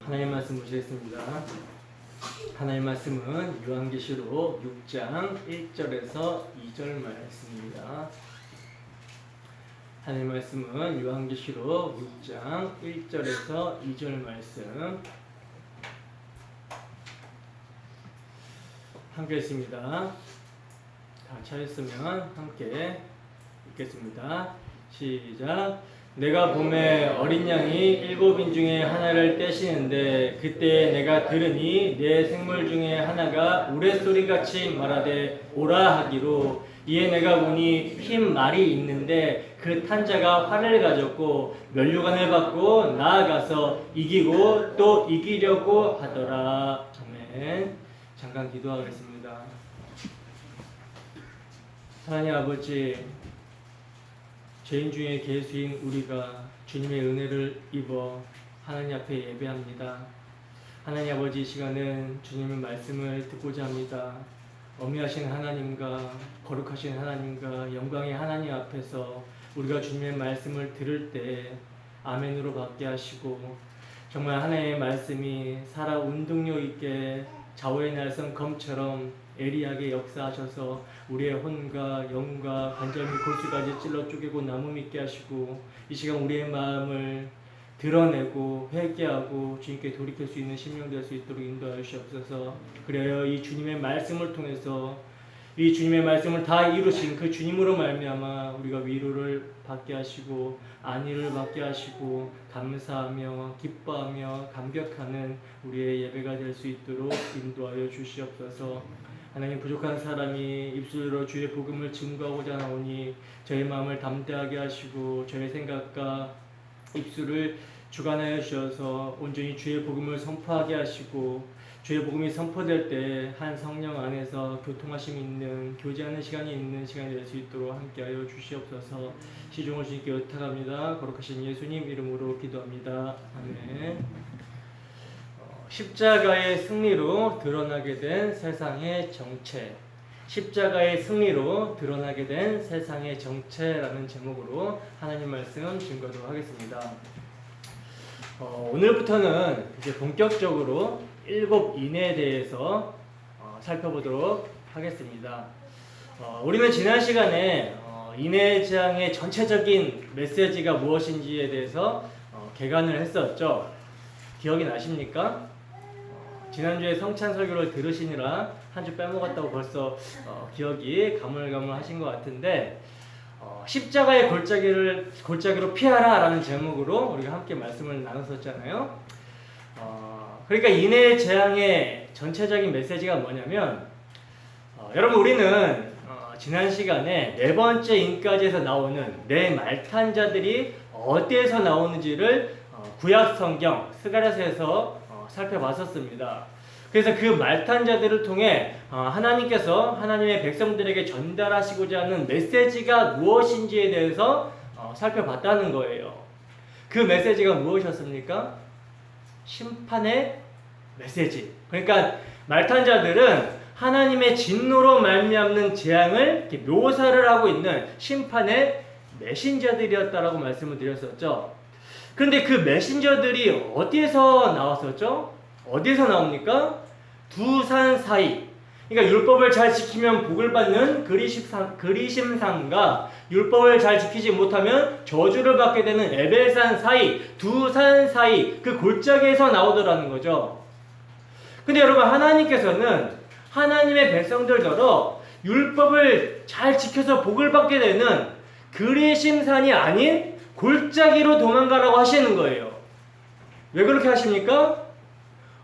하나님 말씀 보시겠습니다. 하나님 말씀은 요한계시록 6장 1절에서 2절 말씀입니다. 하나님 말씀은 요한계시록 6장 1절에서 2절 말씀 함께 읽습니다. 다 찾았으면 함께 읽겠습니다. 시작. 내가 봄에 어린 양이 7인 중에 하나를 떼시는데 그때 내가 들으니 내 생물 중에 하나가 우레소리같이 말하되 오라 하기로, 이에 내가 보니 흰 말이 있는데 그 탄 자가 활을 가졌고 면류관을 받고 나아가서 이기고 또 이기려고 하더라. 아멘. 잠깐 기도하겠습니다. 하나님 아버지, 죄인 중에 괴수인 우리가 주님의 은혜를 입어 하나님 앞에 예배합니다. 하나님 아버지, 이 시간은 주님의 말씀을 듣고자 합니다. 어미하신 하나님과 거룩하신 하나님과 영광의 하나님 앞에서 우리가 주님의 말씀을 들을 때 아멘으로 받게 하시고, 정말 하나님의 말씀이 살아 운동력 있게 좌우의 날선 검처럼 예리하게 역사하셔서 우리의 혼과 영과 관절 및 골수까지 찔러 쪼개고 나무 믿게 하시고, 이 시간 우리의 마음을 드러내고 회개하고 주님께 돌이킬 수 있는 심령 될 수 있도록 인도하여 주시옵소서. 그래야 이 주님의 말씀을 통해서 이 주님의 말씀을 다 이루신 그 주님으로 말미암아 우리가 위로를 받게 하시고 안위를 받게 하시고 감사하며 기뻐하며 감격하는 우리의 예배가 될 수 있도록 인도하여 주시옵소서. 하나님, 부족한 사람이 입술로 주의 복음을 증거하고자 나오니 저의 마음을 담대하게 하시고 저의 생각과 입술을 주관하여 주셔서 온전히 주의 복음을 선포하게 하시고, 주의 복음이 선포될 때 한 성령 안에서 교통하심이 있는, 교제하는 시간이 있는 시간이 될 수 있도록 함께하여 주시옵소서. 시종을 주님께 의탁합니다. 거룩하신 예수님 이름으로 기도합니다. 아멘. 십자가의 승리로 드러나게 된 세상의 정체, 십자가의 승리로 드러나게 된 세상의 정체라는 제목으로 하나님 말씀 증거하도록 하겠습니다. 오늘부터는 이제 본격적으로 7인에 대해서 살펴보도록 하겠습니다. 우리는 지난 시간에 인해장의 전체적인 메시지가 무엇인지에 대해서 개관을 했었죠. 기억이 나십니까? 지난주에 성찬 설교를 들으시느라 한 주 빼먹었다고 벌써 기억이 가물가물하신 것 같은데, 십자가의 골짜기로 피하라 라는 제목으로 우리가 함께 말씀을 나눴었잖아요. 그러니까 인해 재앙의 전체적인 메시지가 뭐냐면, 여러분, 우리는 지난 시간에 네 번째 인까지에서 나오는 네 말탄자들이 어디에서 나오는지를 구약 성경 스가랴서에서 살펴봤었습니다. 그래서 그 말탄자들을 통해 하나님께서 하나님의 백성들에게 전달하시고자 하는 메시지가 무엇인지에 대해서 살펴봤다는 거예요. 그 메시지가 무엇이었습니까? 심판의 메시지. 그러니까 말탄자들은 하나님의 진노로 말미암는 재앙을 이렇게 묘사를 하고 있는 심판의 메신저들이었다라고 말씀을 드렸었죠. 그런데 그 메신저들이 어디에서 나왔었죠? 어디에서 나옵니까? 두 산 사이. 그러니까 율법을 잘 지키면 복을 받는 그리심산과 율법을 잘 지키지 못하면 저주를 받게 되는 에벨산 사이, 두 산 사이, 그 골짜기에서 나오더라는 거죠. 근데 여러분, 하나님께서는 하나님의 백성들더러 율법을 잘 지켜서 복을 받게 되는 그리심산이 아닌 골짜기로 도망가라고 하시는 거예요. 왜 그렇게 하십니까?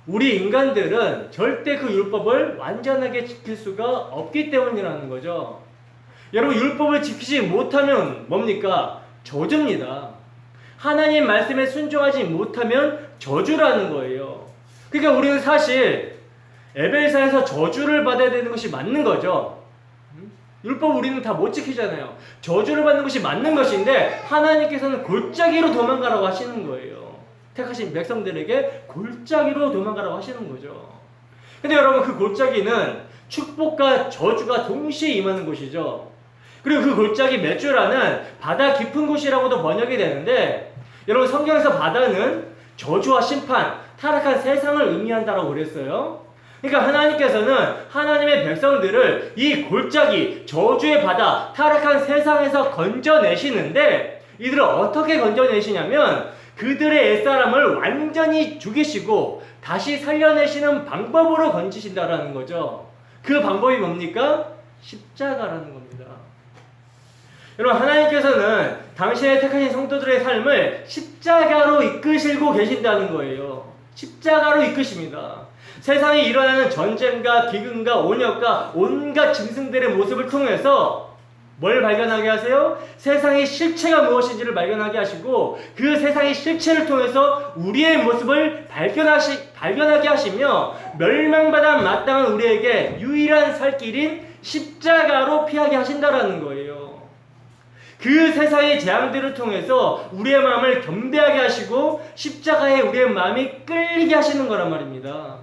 우리 인간들은 절대 그 율법을 완전하게 지킬 수가 없기 때문이라는 거죠. 여러분, 율법을 지키지 못하면 뭡니까? 저주입니다. 하나님 말씀에 순종하지 못하면 저주라는 거예요. 그러니까 우리는 사실 에벨사에서 저주를 받아야 되는 것이 맞는 거죠. 율법 우리는 다 못 지키잖아요. 저주를 받는 것이 맞는 것인데 하나님께서는 골짜기로 도망가라고 하시는 거예요. 택하신 백성들에게 골짜기로 도망가라고 하시는 거죠. 근데 여러분, 그 골짜기는 축복과 저주가 동시에 임하는 곳이죠. 그리고 그 골짜기 메주라는 바다 깊은 곳이라고도 번역이 되는데, 여러분, 성경에서 바다는 저주와 심판, 타락한 세상을 의미한다라고 그랬어요. 그러니까 하나님께서는 하나님의 백성들을 이 골짜기, 저주의 바다, 타락한 세상에서 건져내시는데 이들을 어떻게 건져내시냐면 그들의 옛사람을 완전히 죽이시고 다시 살려내시는 방법으로 건지신다라는 거죠. 그 방법이 뭡니까? 십자가라는 겁니다. 여러분, 하나님께서는 당신의 택하신 성도들의 삶을 십자가로 이끄시고 계신다는 거예요. 십자가로 이끄십니다. 세상에 일어나는 전쟁과 기근과 온역과 온갖 짐승들의 모습을 통해서 뭘 발견하게 하세요? 세상의 실체가 무엇인지를 발견하게 하시고 그 세상의 실체를 통해서 우리의 모습을 발견하게 하시며 멸망받아 마땅한 우리에게 유일한 살 길인 십자가로 피하게 하신다라는 거예요. 그 세상의 재앙들을 통해서 우리의 마음을 겸비하게 하시고 십자가에 우리의 마음이 끌리게 하시는 거란 말입니다.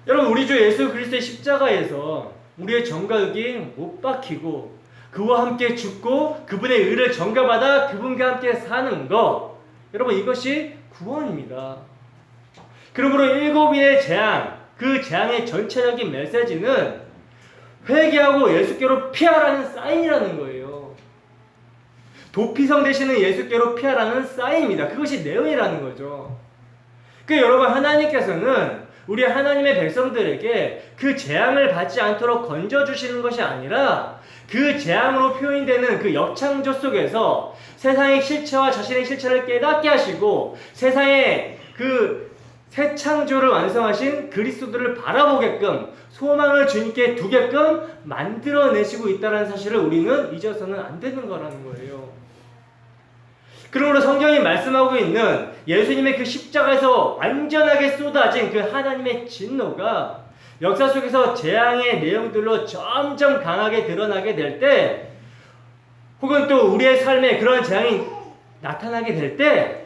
여러분, 우리 주 예수 그리스도의 십자가에서 우리의 정과 흑이 못 박히고 그와 함께 죽고 그분의 의를 전가받아 그분과 함께 사는 것, 여러분, 이것이 구원입니다. 그러므로 7인의 재앙, 그 재앙의 전체적인 메시지는 회개하고 예수께로 피하라는 사인이라는 거예요. 도피성 되시는 예수께로 피하라는 사인입니다. 그것이 내용이라는 거죠. 여러분, 하나님께서는 우리 하나님의 백성들에게 그 재앙을 받지 않도록 건져주시는 것이 아니라 그 재앙으로 표현되는 그 역창조 속에서 세상의 실체와 자신의 실체를 깨닫게 하시고 세상의 그 새 창조를 완성하신 그리스도를 바라보게끔 소망을 주님께 두게끔 만들어내시고 있다는 사실을 우리는 잊어서는 안 되는 거라는 거예요. 그러므로 성경이 말씀하고 있는 예수님의 그 십자가에서 완전하게 쏟아진 그 하나님의 진노가 역사 속에서 재앙의 내용들로 점점 강하게 드러나게 될 때, 혹은 또 우리의 삶에 그런 재앙이 나타나게 될 때,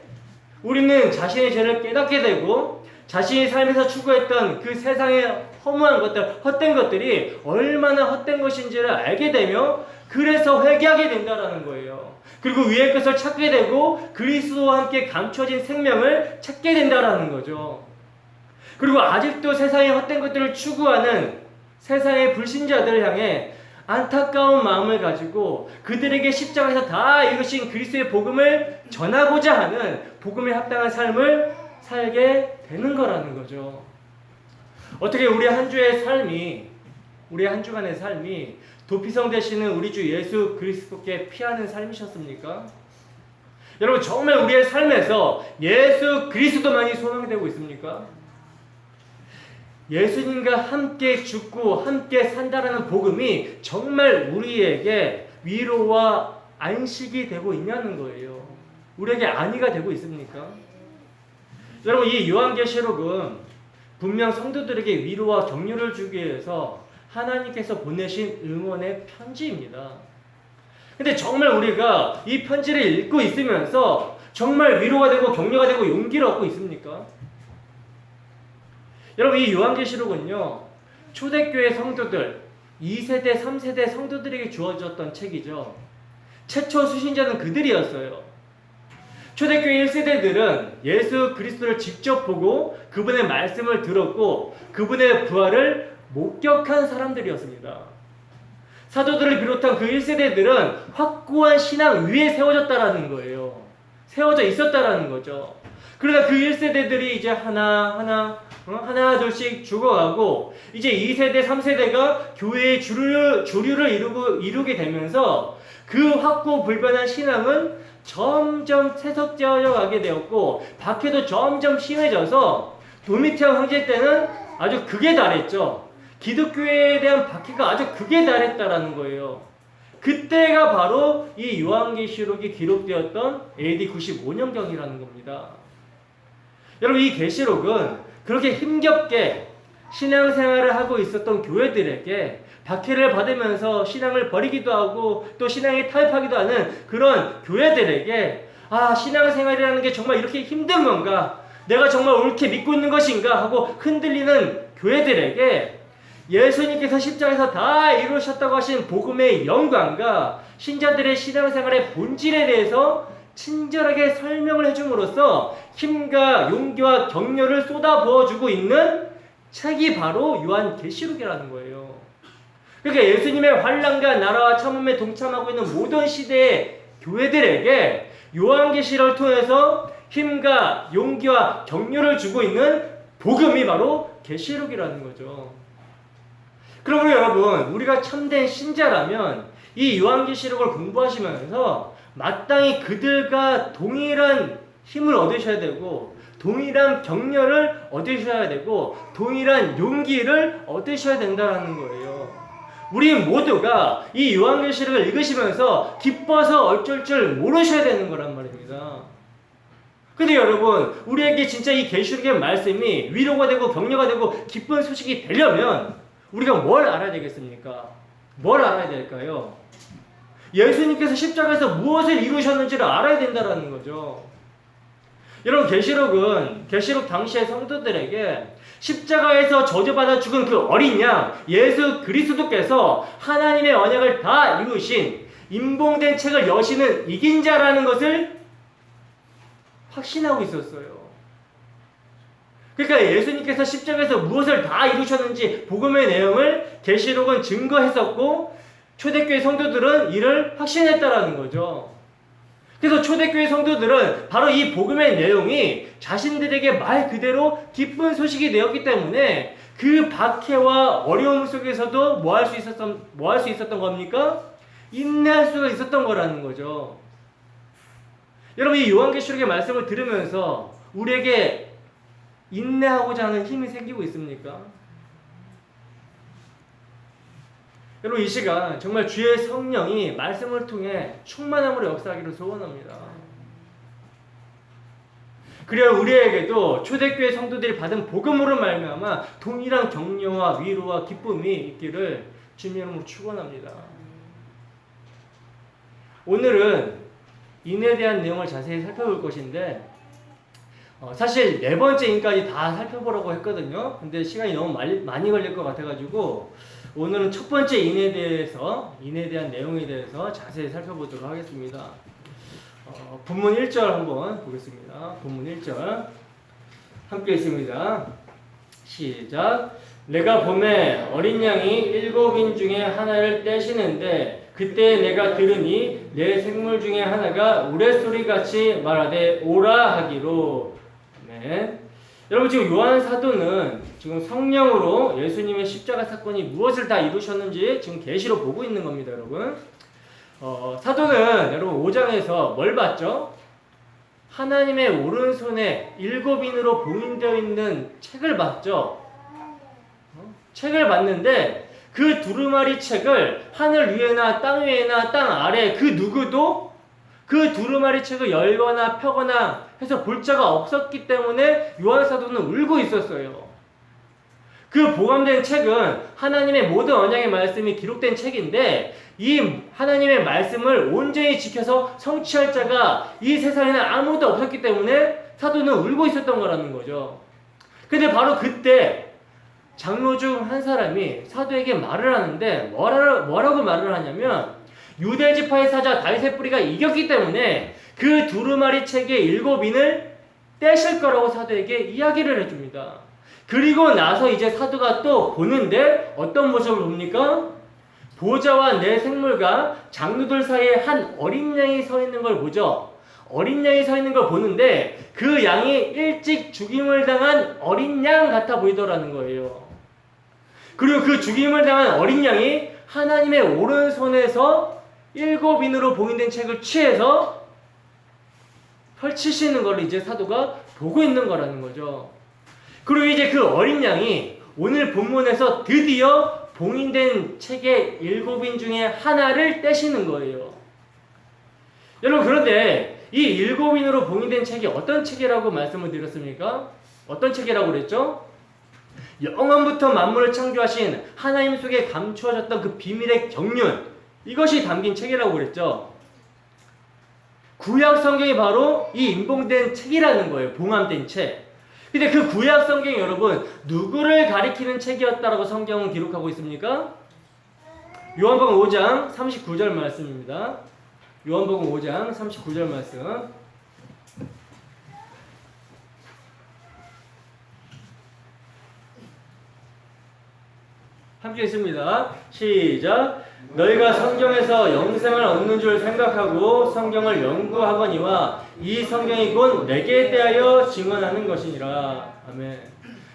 우리는 자신의 죄를 깨닫게 되고 자신의 삶에서 추구했던 그 세상의 허무한 것들, 헛된 것들이 얼마나 헛된 것인지를 알게 되며 그래서 회개하게 된다는 거예요. 그리고 위의 것을 찾게 되고 그리스도와 함께 감춰진 생명을 찾게 된다는 거죠. 그리고 아직도 세상의 헛된 것들을 추구하는 세상의 불신자들을 향해 안타까운 마음을 가지고 그들에게 십자가에서 다 이루신 그리스도의 복음을 전하고자 하는 복음에 합당한 삶을 살게 되는 거라는 거죠. 어떻게 우리 한 주간의 삶이 도피성 되시는 우리 주 예수 그리스도께 피하는 삶이셨습니까? 여러분, 정말 우리의 삶에서 예수 그리스도만이 소망되고 있습니까? 예수님과 함께 죽고 함께 산다라는 복음이 정말 우리에게 위로와 안식이 되고 있냐는 거예요. 우리에게 안위가 되고 있습니까? 여러분, 이 요한계시록은 분명 성도들에게 위로와 격려를 주기 위해서 하나님께서 보내신 응원의 편지입니다. 근데 정말 우리가 이 편지를 읽고 있으면서 정말 위로가 되고 격려가 되고 용기를 얻고 있습니까? 여러분, 이 요한계시록은요, 초대교회 성도들, 2세대, 3세대 성도들에게 주어졌던 책이죠. 최초 수신자는 그들이었어요. 초대교회 1세대들은 예수 그리스도를 직접 보고 그분의 말씀을 들었고 그분의 부활을 목격한 사람들이었습니다. 사도들을 비롯한 그 1세대들은 확고한 신앙 위에 세워졌다라는 거예요. 세워져 있었다라는 거죠. 그러나 그 1세대들이 이제 하나 둘씩 죽어가고 이제 2세대, 3세대가 교회의 주류를 이루게 되면서 그 확고 불변한 신앙은 점점 세석되어 가게 되었고 박해도 점점 심해져서 도미티안 황제 때는 아주 극에 달했죠. 기독교에 대한 박해가 아주 극에 달했다라는 거예요. 그때가 바로 이 요한계시록이 기록되었던 AD 95년경이라는 겁니다. 여러분, 이 계시록은 그렇게 힘겹게 신앙생활을 하고 있었던 교회들에게 박해를 받으면서 신앙을 버리기도 하고 또 신앙에 타협하기도 하는 그런 교회들에게 신앙생활이라는 게 정말 이렇게 힘든 건가? 내가 정말 옳게 믿고 있는 것인가? 하고 흔들리는 교회들에게 예수님께서 십자가에서 다 이루셨다고 하신 복음의 영광과 신자들의 신앙생활의 본질에 대해서 친절하게 설명을 해줌으로써 힘과 용기와 격려를 쏟아부어주고 있는 책이 바로 요한계시록이라는 거예요. 그러니까 예수님의 환난과 나라와 참음에 동참하고 있는 모든 시대의 교회들에게 요한계시록을 통해서 힘과 용기와 격려를 주고 있는 복음이 바로 계시록이라는 거죠. 그러므로 여러분, 우리가 참된 신자라면 이 요한계시록을 공부하시면서 마땅히 그들과 동일한 힘을 얻으셔야 되고, 동일한 격려를 얻으셔야 되고, 동일한 용기를 얻으셔야 된다는 거예요. 우리 모두가 이 요한계시록을 읽으시면서 기뻐서 어쩔 줄 모르셔야 되는 거란 말입니다. 근데 여러분, 우리에게 진짜 이 계시록의 말씀이 위로가 되고 격려가 되고 기쁜 소식이 되려면 우리가 뭘 알아야 되겠습니까? 뭘 알아야 될까요? 예수님께서 십자가에서 무엇을 이루셨는지를 알아야 된다는 거죠. 여러분, 계시록 당시의 성도들에게 십자가에서 저주받아 죽은 그 어린 양 예수 그리스도께서 하나님의 언약을 다 이루신 임봉된 책을 여시는 이긴 자라는 것을 확신하고 있었어요. 그러니까 예수님께서 십자가에서 무엇을 다 이루셨는지 복음의 내용을 계시록은 증거했었고, 초대교회 성도들은 이를 확신했다라는 거죠. 그래서 초대교회 성도들은 바로 이 복음의 내용이 자신들에게 말 그대로 기쁜 소식이 되었기 때문에 그 박해와 어려움 속에서도 뭐 할 수 있었던 겁니까? 인내할 수가 있었던 거라는 거죠. 여러분, 이 요한계시록의 말씀을 들으면서 우리에게 인내하고자 하는 힘이 생기고 있습니까? 여러분, 이 시간 정말 주의 성령이 말씀을 통해 충만함으로 역사하기를 소원합니다. 그래야 우리에게도 초대교회 성도들이 받은 복음으로 말미암아 동일한 격려와 위로와 기쁨이 있기를 주님의 이름으로 축원합니다. 오늘은 인에 대한 내용을 자세히 살펴볼 것인데, 사실 4번째 인까지 다 살펴보라고 했거든요. 근데 시간이 너무 많이 걸릴 것 같아가지고 오늘은 첫 번째 인에 대한 내용에 대해서 자세히 살펴보도록 하겠습니다. 본문 1절 한번 보겠습니다. 본문 1절 함께 읽습니다. 시작. 내가 봄에 어린 양이 7인 중에 하나를 떼시는데 그때 내가 들으니 내 생물 중에 하나가 우레소리같이 말하되 오라 하기로. 네. 여러분, 지금 요한 사도는 지금 성령으로 예수님의 십자가 사건이 무엇을 다 이루셨는지 지금 계시로 보고 있는 겁니다, 여러분. 사도는 여러분 5장에서 뭘 봤죠? 하나님의 오른손에 7인으로 봉인되어 있는 책을 봤죠. 책을 봤는데 그 두루마리 책을 하늘 위에나 땅 위에나 땅 아래 그 누구도 그 두루마리 책을 열거나 펴거나 해서 볼 자가 없었기 때문에 요한 사도는 울고 있었어요. 그 보관된 책은 하나님의 모든 언약의 말씀이 기록된 책인데, 이 하나님의 말씀을 온전히 지켜서 성취할 자가 이 세상에는 아무도 없었기 때문에 사도는 울고 있었던 거라는 거죠. 근데 바로 그때 장로 중 한 사람이 사도에게 말을 하는데 뭐라고 말을 하냐면, 유대 지파의 사자 다윗의 뿌리가 이겼기 때문에 그 두루마리 책의 7인을 떼실 거라고 사도에게 이야기를 해줍니다. 그리고 나서 이제 사도가 또 보는데 어떤 모습을 봅니까? 보좌와 내 생물과 장로들 사이에 한 어린 양이 서 있는 걸 보죠. 어린 양이 서 있는 걸 보는데 그 양이 일찍 죽임을 당한 어린 양 같아 보이더라는 거예요. 그리고 그 죽임을 당한 어린 양이 하나님의 오른손에서 7인으로 봉인된 책을 취해서 펼치시는 걸 이제 사도가 보고 있는 거라는 거죠. 그리고 이제 그 어린 양이 오늘 본문에서 드디어 봉인된 책의 7인 중에 하나를 떼시는 거예요. 여러분, 그런데 이 7인으로 봉인된 책이 어떤 책이라고 말씀을 드렸습니까? 어떤 책이라고 그랬죠? 영원부터 만물을 창조하신 하나님 속에 감추어졌던 그 비밀의 경륜, 이것이 담긴 책이라고 그랬죠. 구약 성경이 바로 이 임봉된 책이라는 거예요. 봉함된 책. 근데 그 구약 성경이 여러분 누구를 가리키는 책이었다라고 성경은 기록하고 있습니까? 요한복음 5장 39절 말씀입니다. 요한복음 5장 39절 말씀. 함께 읽습니다. 시작. 너희가 성경에서 영생을 얻는 줄 생각하고 성경을 연구하거니와 이 성경이 곧 내게 대하여 증언하는 것이니라. 아멘.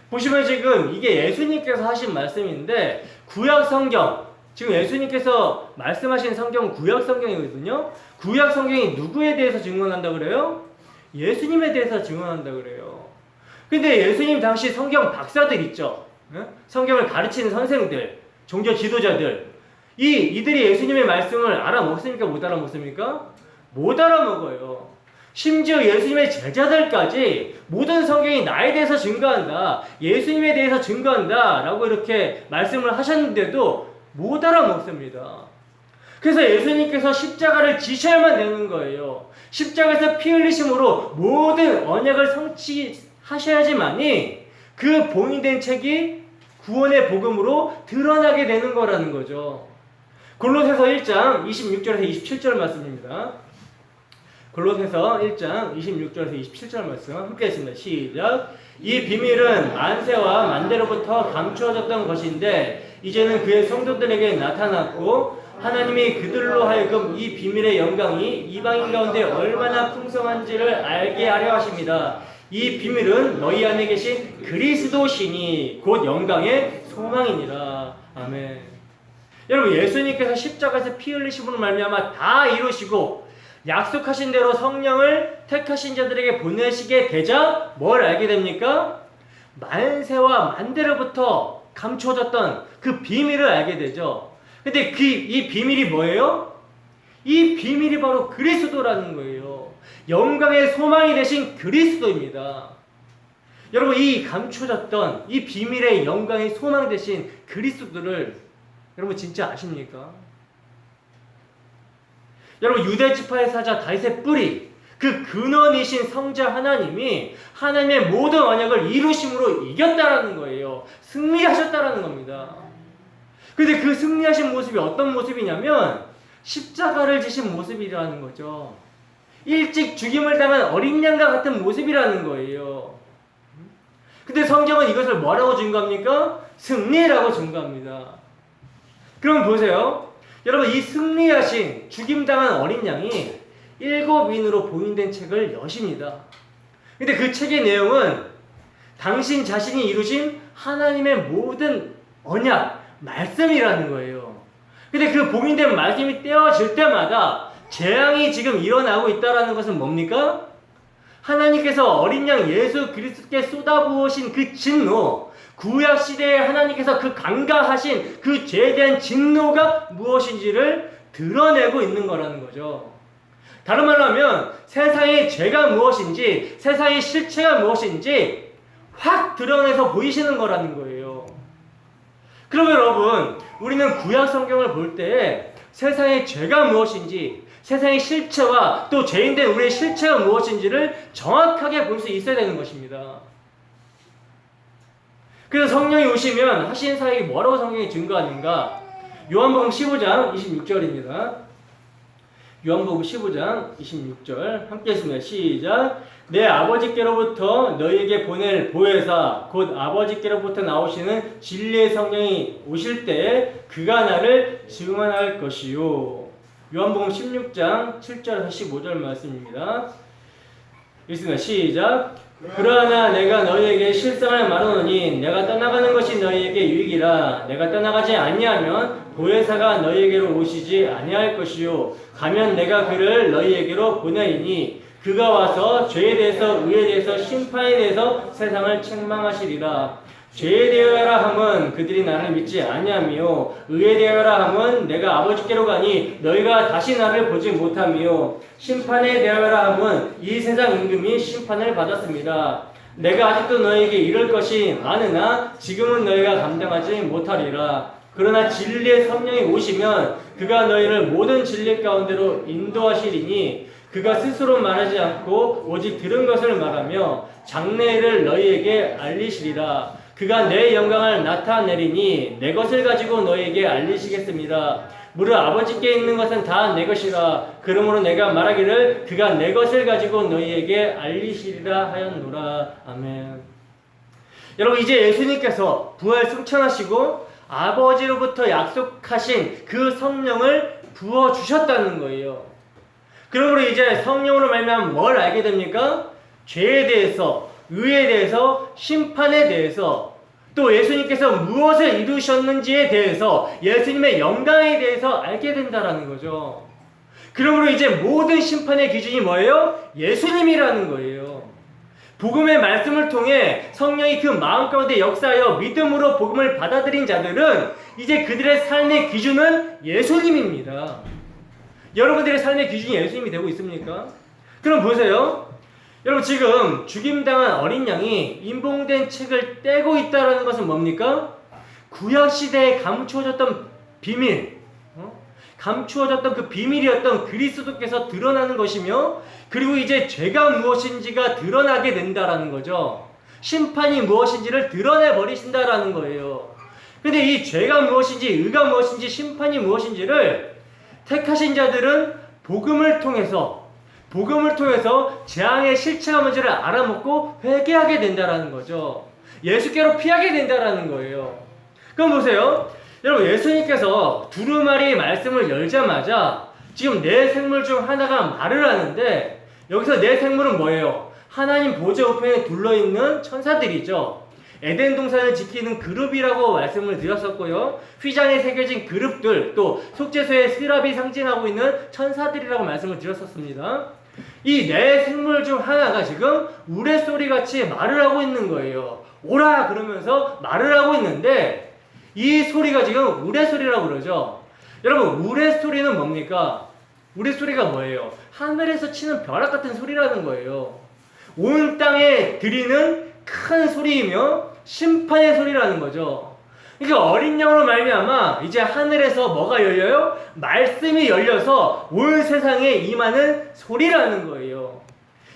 보시면 지금 이게 예수님께서 하신 말씀인데 구약 성경, 지금 예수님께서 말씀하신 성경은 구약 성경이거든요. 구약 성경이 누구에 대해서 증언한다 그래요? 예수님에 대해서 증언한다 그래요. 근데 예수님 당시 성경 박사들 있죠. 성경을 가르치는 선생들, 종교 지도자들, 이들이 예수님의 말씀을 알아먹습니까? 못 알아먹습니까? 못 알아먹어요. 심지어 예수님의 제자들까지 모든 성경이 나에 대해서 증거한다, 예수님에 대해서 증거한다 라고 이렇게 말씀을 하셨는데도 못 알아먹습니다. 그래서 예수님께서 십자가를 지셔야만 되는 거예요. 십자가에서 피 흘리심으로 모든 언약을 성취하셔야지만이 그 봉인된 책이 구원의 복음으로 드러나게 되는 거라는 거죠. 골로새서 1장 26절에서 27절 말씀입니다. 골로새서 1장 26절에서 27절 말씀 함께 했습니다. 시작. 이 비밀은 만세와 만대로부터 감추어졌던 것인데 이제는 그의 성도들에게 나타났고 하나님이 그들로 하여금 이 비밀의 영광이 이방인 가운데 얼마나 풍성한지를 알게 하려 하십니다. 이 비밀은 너희 안에 계신 그리스도시니 곧 영광의 소망이니라. 아멘. 여러분, 예수님께서 십자가에서 피 흘리심으로 말미암아 다 이루시고 약속하신 대로 성령을 택하신 자들에게 보내시게 되자 뭘 알게 됩니까? 만세와 만대로부터 감춰졌던 그 비밀을 알게 되죠. 근데 이 비밀이 뭐예요? 이 비밀이 바로 그리스도라는 거예요. 영광의 소망이 되신 그리스도입니다. 여러분, 이 감춰졌던 이 비밀의 영광의 소망 되신 그리스도를 여러분 진짜 아십니까? 여러분, 유대 지파의 사자 다윗의 뿌리, 그 근원이신 성자 하나님이 하나님의 모든 언약을 이루심으로 이겼다라는 거예요. 승리하셨다라는 겁니다. 근데 그 승리하신 모습이 어떤 모습이냐면 십자가를 지신 모습이라는 거죠. 일찍 죽임을 당한 어린 양과 같은 모습이라는 거예요. 근데 성경은 이것을 뭐라고 증거합니까? 승리라고 증거합니다. 그럼 보세요. 여러분, 이 승리하신 죽임당한 어린 양이 7인으로 봉인된 책을 여십니다. 근데 그 책의 내용은 당신 자신이 이루신 하나님의 모든 언약, 말씀이라는 거예요. 근데 그 봉인된 말씀이 떼어질 때마다 재앙이 지금 일어나고 있다는 것은 뭡니까? 하나님께서 어린 양 예수 그리스도께 쏟아부으신 그 진노, 구약 시대에 하나님께서 그 강가하신 그 죄에 대한 진노가 무엇인지를 드러내고 있는 거라는 거죠. 다른 말로 하면 세상의 죄가 무엇인지, 세상의 실체가 무엇인지 확 드러내서 보이시는 거라는 거예요. 그러면 여러분, 우리는 구약 성경을 볼 때 세상의 죄가 무엇인지, 세상의 실체와 또 죄인된 우리의 실체가 무엇인지를 정확하게 볼 수 있어야 되는 것입니다. 그래서 성령이 오시면 하신 사역이 뭐라고 성경이 증거하는가? 요한복음 15장 26절입니다. 요한복음 15장 26절 함께 했습니다. 시작. 내 아버지께로부터 너희에게 보낼 보혜사 곧 아버지께로부터 나오시는 진리의 성령이 오실 때에 그가 나를 증언할 것이요. 요한복음 16장 7절에서 15절 말씀입니다. 읽습니다. 시작. 그러나 내가 너희에게 실상을 말하노니 내가 떠나가는 것이 너희에게 유익이라. 내가 떠나가지 아니하면 보혜사가 너희에게로 오시지 아니할 것이요. 가면 내가 그를 너희에게로 보내리니 그가 와서 죄에 대해서 의에 대해서 심판에 대해서 세상을 책망하시리라. 죄에 대하여라 함은 그들이 나를 믿지 아니하며 의에 대하여라 함은 내가 아버지께로 가니 너희가 다시 나를 보지 못하며 심판에 대하여라 함은 이 세상 임금이 심판을 받았습니다. 내가 아직도 너희에게 이를 것이 많으나 지금은 너희가 감당하지 못하리라. 그러나 진리의 성령이 오시면 그가 너희를 모든 진리 가운데로 인도하시리니 그가 스스로 말하지 않고 오직 들은 것을 말하며 장래일을 너희에게 알리시리라. 그가 내 영광을 나타내리니 내 것을 가지고 너희에게 알리시겠습니다. 무릇 아버지께 있는 것은 다 내 것이라. 그러므로 내가 말하기를 그가 내 것을 가지고 너희에게 알리시리라 하였노라. 아멘. 여러분, 이제 예수님께서 부활 승천하시고 아버지로부터 약속하신 그 성령을 부어주셨다는 거예요. 그러므로 이제 성령으로 말미암아 뭘 알게 됩니까? 죄에 대해서, 의에 대해서, 심판에 대해서, 또 예수님께서 무엇을 이루셨는지에 대해서, 예수님의 영광에 대해서 알게 된다라는 거죠. 그러므로 이제 모든 심판의 기준이 뭐예요? 예수님이라는 거예요. 복음의 말씀을 통해 성령이 그 마음 가운데 역사하여 믿음으로 복음을 받아들인 자들은 이제 그들의 삶의 기준은 예수님입니다. 여러분들의 삶의 기준이 예수님이 되고 있습니까? 그럼 보세요. 여러분, 지금 죽임당한 어린 양이 인봉된 책을 떼고 있다는 것은 뭡니까? 구약시대에 감추어졌던 비밀, 감추어졌던 그 비밀이었던 그리스도께서 드러나는 것이며, 그리고 이제 죄가 무엇인지가 드러나게 된다라는 거죠. 심판이 무엇인지를 드러내버리신다라는 거예요. 근데 이 죄가 무엇인지, 의가 무엇인지, 심판이 무엇인지를 택하신 자들은 복음을 통해서 재앙의 실체가 뭔지를 알아먹고 회개하게 된다라는 거죠. 예수께로 피하게 된다라는 거예요. 그럼 보세요. 여러분, 예수님께서 두루마리 말씀을 열자마자 지금 네 생물 중 하나가 말을 하는데, 여기서 네 생물은 뭐예요? 하나님 보좌 우편에 둘러있는 천사들이죠. 에덴 동산을 지키는 그룹이라고 말씀을 드렸었고요. 휘장에 새겨진 그룹들, 또 속죄소의 스랍이 상징하고 있는 천사들이라고 말씀을 드렸었습니다. 이 네 생물 중 하나가 지금 우레소리같이 말을 하고 있는 거예요. 오라 그러면서 말을 하고 있는데, 이 소리가 지금 우레소리라고 그러죠. 여러분, 우레소리는 뭡니까? 우레소리가 뭐예요? 하늘에서 치는 벼락 같은 소리라는 거예요. 온 땅에 들리는 큰 소리이며 심판의 소리라는 거죠. 그러니까 어린 양으로 말미암아 이제 하늘에서 뭐가 열려요? 말씀이 열려서 온 세상에 임하는 소리라는 거예요.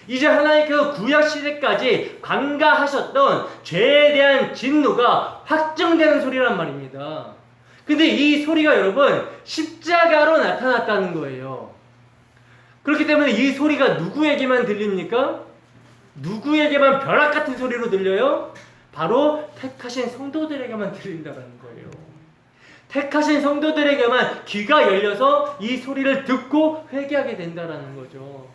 이제 하나님께서 구약시대까지 관가하셨던 죄에 대한 진노가 확정되는 소리란 말입니다. 근데 이 소리가 여러분 십자가로 나타났다는 거예요. 그렇기 때문에 이 소리가 누구에게만 들립니까? 누구에게만 벼락 같은 소리로 들려요? 바로 택하신 성도들에게만 들린다는 거예요. 택하신 성도들에게만 귀가 열려서 이 소리를 듣고 회개하게 된다는 거죠.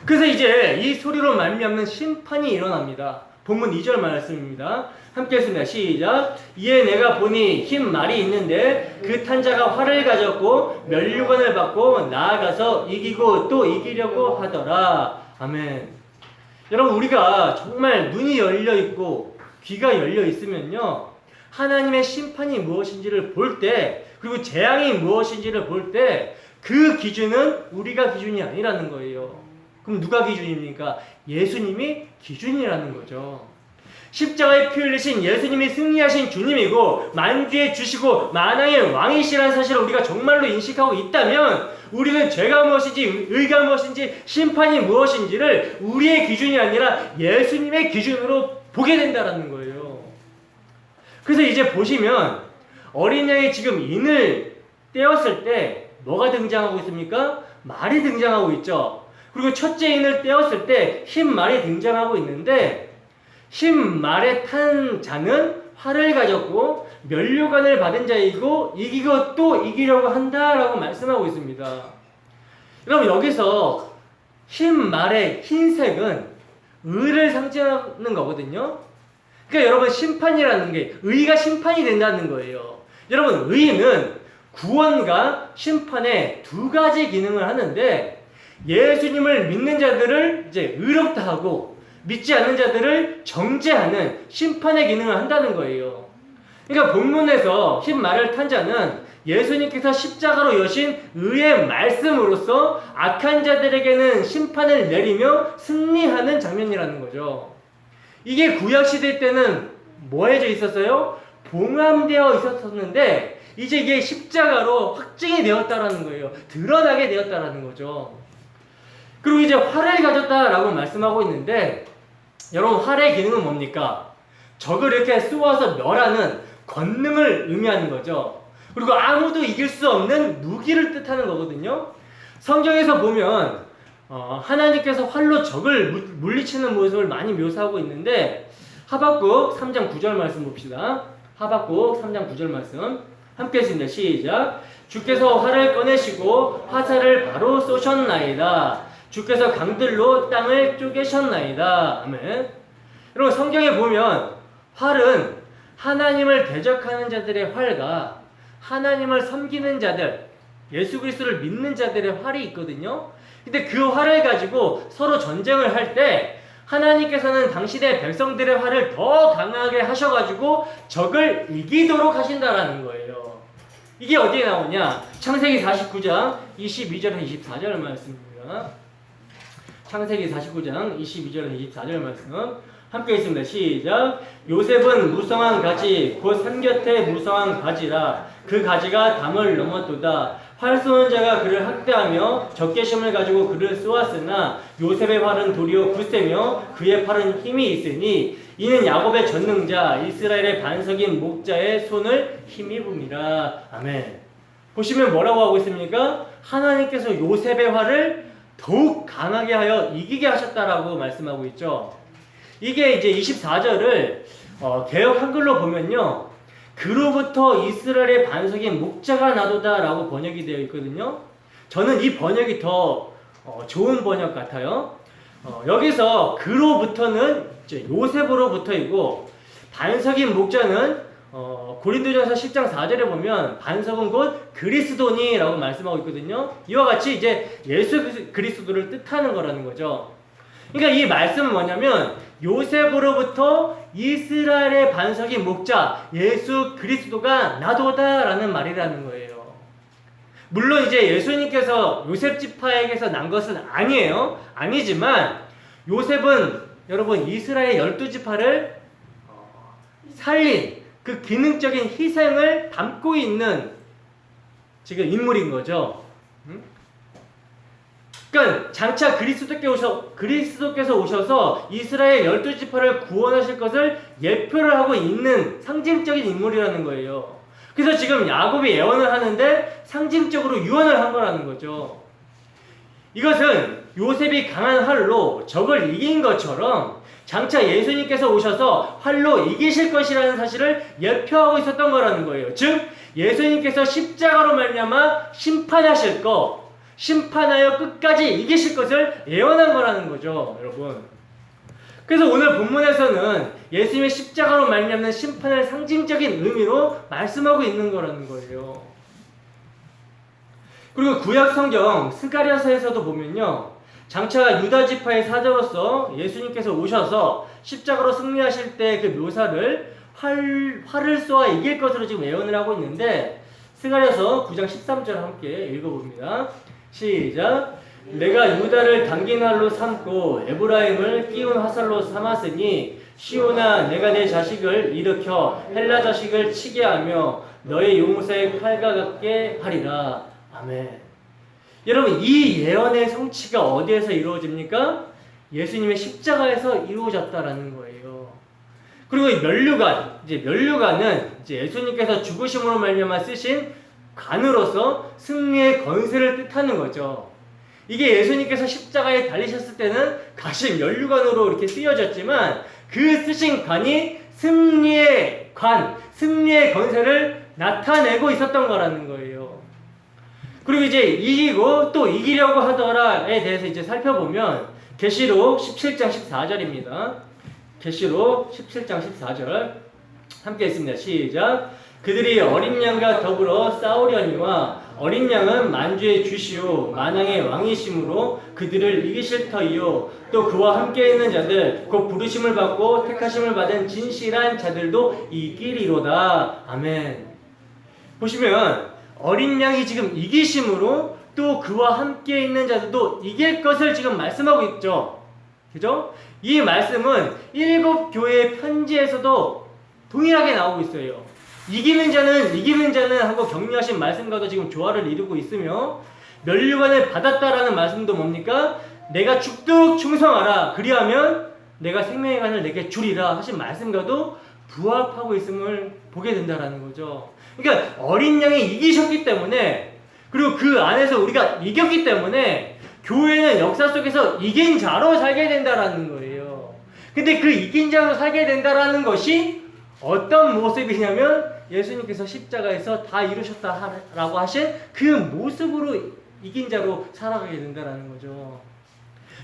그래서 이제 이 소리로 말미암는 심판이 일어납니다. 본문 2절 말씀입니다. 함께 했습니다. 시작. 이에 내가 보니 흰 말이 있는데 그 탄자가 활을 가졌고 면류관을 받고 나아가서 이기고 또 이기려고 하더라. 아멘. 여러분, 우리가 정말 눈이 열려 있고 귀가 열려 있으면요, 하나님의 심판이 무엇인지를 볼 때, 그리고 재앙이 무엇인지를 볼 때 그 기준은 우리가 기준이 아니라는 거예요. 그럼 누가 기준입니까? 예수님이 기준이라는 거죠. 십자가에 피 흘리신 예수님이 승리하신 주님이고 만주의 주시고 만왕의 왕이시라는 사실을 우리가 정말로 인식하고 있다면, 우리는 죄가 무엇인지 의가 무엇인지 심판이 무엇인지를 우리의 기준이 아니라 예수님의 기준으로 보게 된다는 거예요. 그래서 이제 보시면 어린 양이 지금 인을 떼었을 때 뭐가 등장하고 있습니까? 말이 등장하고 있죠. 그리고 첫째 인을 떼었을 때 흰 말이 등장하고 있는데, 흰 말에 탄 자는 활을 가졌고 면류관을 받은 자이고 이기고 또 이기려고 한다라고 말씀하고 있습니다. 여러분, 여기서 흰 말의 흰색은 의를 상징하는 거거든요. 그러니까 여러분, 심판이라는 게 의가 심판이 된다는 거예요. 여러분, 의는 구원과 심판의 두 가지 기능을 하는데, 예수님을 믿는 자들을 이제 의롭다 하고 믿지 않는 자들을 정죄하는 심판의 기능을 한다는 거예요. 그러니까 본문에서 흰 말을 탄 자는 예수님께서 십자가로 여신 의의 말씀으로써 악한 자들에게는 심판을 내리며 승리하는 장면이라는 거죠. 이게 구약시대 때는 뭐해져 있었어요? 봉함되어 있었는데 이제 이게 십자가로 확증이 되었다라는 거예요. 드러나게 되었다라는 거죠. 그리고 이제 활을 가졌다라고 말씀하고 있는데, 여러분, 활의 기능은 뭡니까? 적을 이렇게 쏘아서 멸하는 권능을 의미하는 거죠. 그리고 아무도 이길 수 없는 무기를 뜻하는 거거든요. 성경에서 보면 하나님께서 활로 적을 물리치는 모습을 많이 묘사하고 있는데 하박국 3장 9절 말씀 봅시다. 하박국 3장 9절 말씀 함께 했습니다. 시작. 주께서 활을 꺼내시고 화살을 바로 쏘셨나이다. 주께서 강들로 땅을 쪼개셨나이다. 아멘. 여러분 성경에 보면 활은 하나님을 대적하는 자들의 활과 하나님을 섬기는 자들, 예수 그리스도를 믿는 자들의 활이 있거든요. 근데 그 활을 가지고 서로 전쟁을 할 때 하나님께서는 당신의 백성들의 활을 더 강하게 하셔가지고 적을 이기도록 하신다라는 거예요. 이게 어디에 나오냐? 창세기 49장 22절에서 24절 말씀입니다. 창세기 49장 22절에서 24절 말씀 함께 있습니다. 시작. 요셉은 무성한 가지 곧 삼곁에 무성한 가지라. 그 가지가 담을 넘었도다. 활 쏘는 자가 그를 학대하며 적개심을 가지고 그를 쏘았으나 요셉의 활은 도리어 굳세며 그의 팔은 힘이 있으니 이는 야곱의 전능자 이스라엘의 반석인 목자의 손을 힘입음이라. 아멘. 보시면 뭐라고 하고 있습니까? 하나님께서 요셉의 활을 더욱 강하게 하여 이기게 하셨다라고 말씀하고 있죠. 이게 이제 24절을 개역 한글로 보면요, 그로부터 이스라엘의 반석인 목자가 나도다 라고 번역이 되어 있거든요. 저는 이 번역이 더 좋은 번역 같아요. 여기서 그로부터는 이제 요셉으로부터이고 반석인 목자는 고린도전서 10장 4절에 보면 반석은 곧 그리스도니라고 말씀하고 있거든요. 이와 같이 이제 예수 그리스도를 뜻하는 거라는 거죠. 그러니까 이 말씀은 뭐냐면 요셉으로부터 이스라엘의 반석인 목자 예수 그리스도가 나도다라는 말이라는 거예요. 물론 이제 예수님께서 요셉 지파에게서 난 것은 아니에요. 아니지만 요셉은 여러분 이스라엘 12지파를 살린 그 기능적인 희생을 담고 있는 지금 인물인 거죠. 그러니까 장차 그리스도께서 오셔서 이스라엘 12지파를 구원하실 것을 예표를 하고 있는 상징적인 인물이라는 거예요. 그래서 지금 야곱이 예언을 하는데 상징적으로 유언을 한 거라는 거죠. 이것은 요셉이 강한 활로 적을 이긴 것처럼 장차 예수님께서 오셔서 활로 이기실 것이라는 사실을 예표하고 있었던 거라는 거예요. 즉 예수님께서 십자가로 말미암아 심판하실 것, 심판하여 끝까지 이기실 것을 예언한 거라는 거죠, 여러분. 그래서 오늘 본문에서는 예수님의 십자가로 말미암는 심판을 상징적인 의미로 말씀하고 있는 거라는 거예요. 그리고 구약 성경 스가랴서에서도 보면요, 장차 유다 지파의 사자로서 예수님께서 오셔서 십자가로 승리하실 때 그 묘사를 활을 쏘아 이길 것으로 지금 예언을 하고 있는데 스가랴서 9장 13절 함께 읽어봅니다. 시작. 내가 유다를 당긴 활로 삼고 에브라임을 끼운 화살로 삼았으니 시온아 내가 내 자식을 일으켜 헬라 자식을 치게 하며 너의 용사의 칼과 같게 하리라. 아멘. 여러분 이 예언의 성취가 어디에서 이루어집니까? 예수님의 십자가에서 이루어졌다라는 거예요. 그리고 이 면류관은 예수님께서 죽으심으로 말미암아 쓰신 관으로서 승리의 권세를 뜻하는 거죠. 이게 예수님께서 십자가에 달리셨을 때는 가시 면류관으로 이렇게 쓰여졌지만 그 쓰신 관이 승리의 권세를 나타내고 있었던 거라는 거예요. 그리고 이제 이기고 또 이기려고 하더라에 대해서 이제 살펴보면 계시록 17장 14절입니다. 계시록 17장 14절 함께 했습니다. 시작. 그들이 어린 양과 더불어 싸우려니와 어린 양은 만주의 주시오 만왕의 왕이심으로 그들을 이기실 터이요 또 그와 함께 있는 자들 곧 부르심을 받고 택하심을 받은 진실한 자들도 이기리로다. 아멘. 보시면 어린 양이 지금 이기심으로 또 그와 함께 있는 자들도 이길 것을 지금 말씀하고 있죠. 그죠? 이 말씀은 7교회의 편지에서도 동일하게 나오고 있어요. 이기는 자는 하고 격려하신 말씀과도 지금 조화를 이루고 있으며 면류관을 받았다라는 말씀도 뭡니까? 내가 죽도록 충성하라. 그리하면 내가 생명의 관을 내게 주리라 하신 말씀과도 부합하고 있음을 보게 된다라는 거죠. 그러니까 어린 양이 이기셨기 때문에, 그리고 그 안에서 우리가 이겼기 때문에 교회는 역사 속에서 이긴 자로 살게 된다라는 거예요. 근데 그 이긴 자로 살게 된다라는 것이 어떤 모습이냐면 예수님께서 십자가에서 다 이루셨다라고 하신 그 모습으로 이긴 자로 살아가게 된다라는 거죠.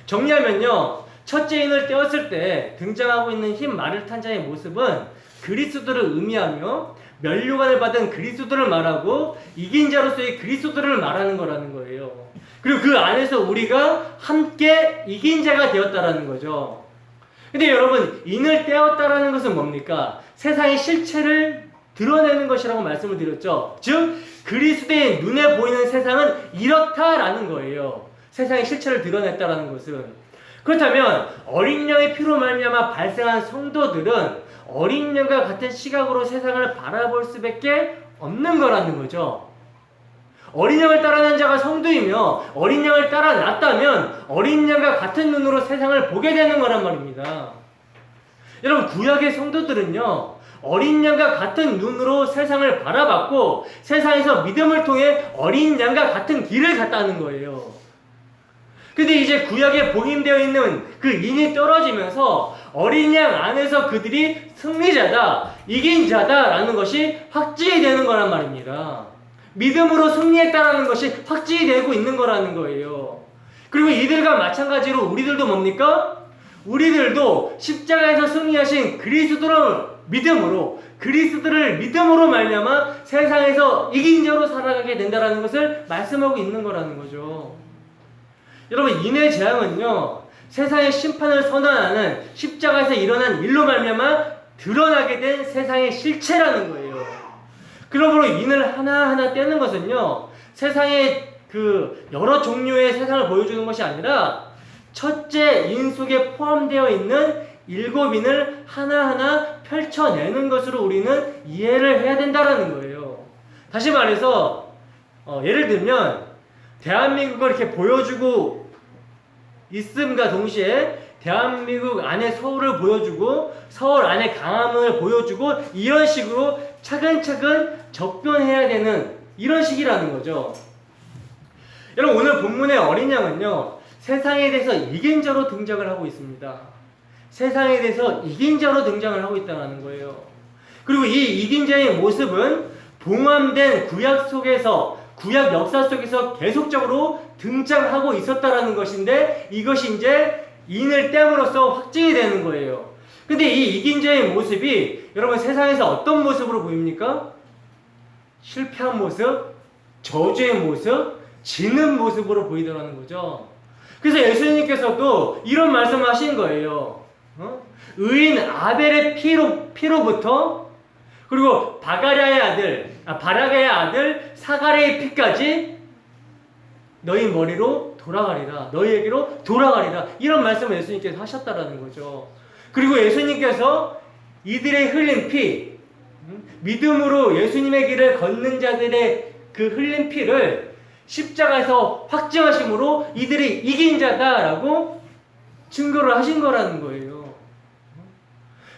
정리하면요, 첫째 인을 떼었을 때 등장하고 있는 흰 말을 탄 자의 모습은 그리스도를 의미하며 면류관을 받은 그리스도를 말하고 이긴 자로서의 그리스도를 말하는 거라는 거예요. 그리고 그 안에서 우리가 함께 이긴 자가 되었다라는 거죠. 근데 여러분, 인을 떼었다라는 것은 뭡니까? 세상의 실체를 드러내는 것이라고 말씀을 드렸죠. 즉 그리스도의 눈에 보이는 세상은 이렇다라는 거예요. 세상의 실체를 드러냈다라는 것은. 그렇다면 어린 양의 피로 말미암아 발생한 성도들은 어린 양과 같은 시각으로 세상을 바라볼 수밖에 없는 거라는 거죠. 어린 양을 따라낸 자가 성도이며 어린 양을 따라놨다면 어린 양과 같은 눈으로 세상을 보게 되는 거란 말입니다. 여러분, 구약의 성도들은요, 어린 양과 같은 눈으로 세상을 바라봤고 세상에서 믿음을 통해 어린 양과 같은 길을 갔다는 거예요. 근데 이제 구약에 복임되어 있는 그 인이 떨어지면서 어린 양 안에서 그들이 승리자다, 이긴 자다라는 것이 확증이 되는 거란 말입니다. 믿음으로 승리했다라는 것이 확증이 되고 있는 거라는 거예요. 그리고 이들과 마찬가지로 우리들도 뭡니까? 우리들도 십자가에서 승리하신 그리스도를 믿음으로 말미암아 세상에서 이긴 자로 살아가게 된다라는 것을 말씀하고 있는 거라는 거죠. 여러분, 인의 재앙은요, 세상의 심판을 선언하는 십자가에서 일어난 일로 말미암아 드러나게 된 세상의 실체라는 거예요. 그러므로 인을 하나하나 떼는 것은요, 세상의 그 여러 종류의 세상을 보여주는 것이 아니라 첫째 인 속에 포함되어 있는 7인을 하나하나 펼쳐내는 것으로 우리는 이해를 해야 된다는 거예요. 다시 말해서 예를 들면 대한민국을 이렇게 보여주고 있음과 동시에 대한민국 안에 서울을 보여주고 서울 안에 강화문을 보여주고 이런 식으로 차근차근 접근해야 되는 이런 식이라는 거죠. 여러분, 오늘 본문의 어린 양은요, 세상에 대해서 이긴 자로 등장을 하고 있습니다. 세상에 대해서 이긴 자로 등장을 하고 있다는 거예요. 그리고 이 이긴 자의 모습은 봉함된 구약 역사 속에서 계속적으로 등장하고 있었다라는 것인데 이것이 이제 인을 떼므로써 확증이 되는 거예요. 근데 이 이긴 자의 모습이 여러분 세상에서 어떤 모습으로 보입니까? 실패한 모습, 저주의 모습, 지는 모습으로 보이더라는 거죠. 그래서 예수님께서도 이런 말씀을 하신 거예요. 의인 아벨의 피로부터 그리고 바라가의 아들 사가랴의 피까지 너희 머리로 돌아가리라, 너희에게로 돌아가리라, 이런 말씀을 예수님께서 하셨다라는 거죠. 그리고 예수님께서 이들의 흘린 피, 믿음으로 예수님의 길을 걷는 자들의 그 흘린 피를 십자가에서 확증하심으로 이들이 이긴 자다라고 증거를 하신 거라는 거예요.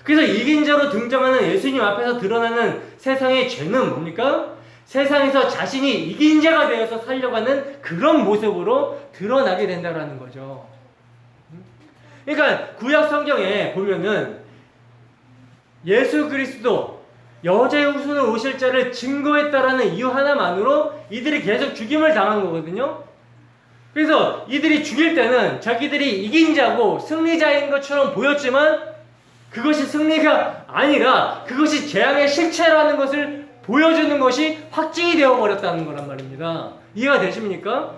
그래서 이긴 자로 등장하는 예수님 앞에서 드러나는 세상의 죄는 뭡니까? 세상에서 자신이 이긴 자가 되어서 살려가는 그런 모습으로 드러나게 된다는 거죠. 그러니까 구약 성경에 보면은 예수 그리스도 여자의 후손으로 오실 자를 증거했다라는 이유 하나만으로 이들이 계속 죽임을 당한 거거든요. 그래서 이들이 죽일 때는 자기들이 이긴 자고 승리자인 것처럼 보였지만 그것이 승리가 아니라 그것이 재앙의 실체라는 것을 보여주는 것이 확증이 되어버렸다는 거란 말입니다. 이해가 되십니까?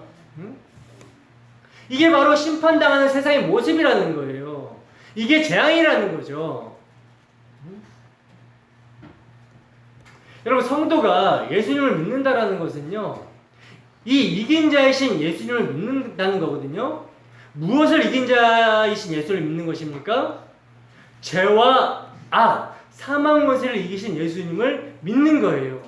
이게 바로 심판당하는 세상의 모습이라는 거예요. 이게 재앙이라는 거죠. 여러분, 성도가 예수님을 믿는다라는 것은요, 이 이긴 자이신 예수님을 믿는다는 거거든요. 무엇을 이긴 자이신 예수를 믿는 것입니까? 죄와 사망 문제를 이기신 예수님을 믿는 거예요.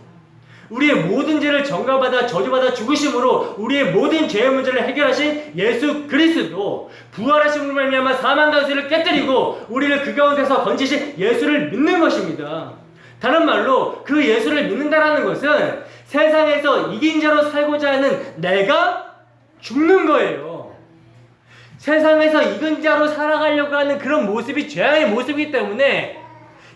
우리의 모든 죄를 전가받아 저주받아 죽으심으로 우리의 모든 죄의 문제를 해결하신 예수 그리스도, 부활하심으로 말미암아 사망 권세를 깨뜨리고 우리를 그 가운데서 건지신 예수를 믿는 것입니다. 다른 말로 그 예수를 믿는다라는 것은 세상에서 이긴 자로 살고자 하는 내가 죽는 거예요. 세상에서 이긴 자로 살아가려고 하는 그런 모습이 죄악의 모습이기 때문에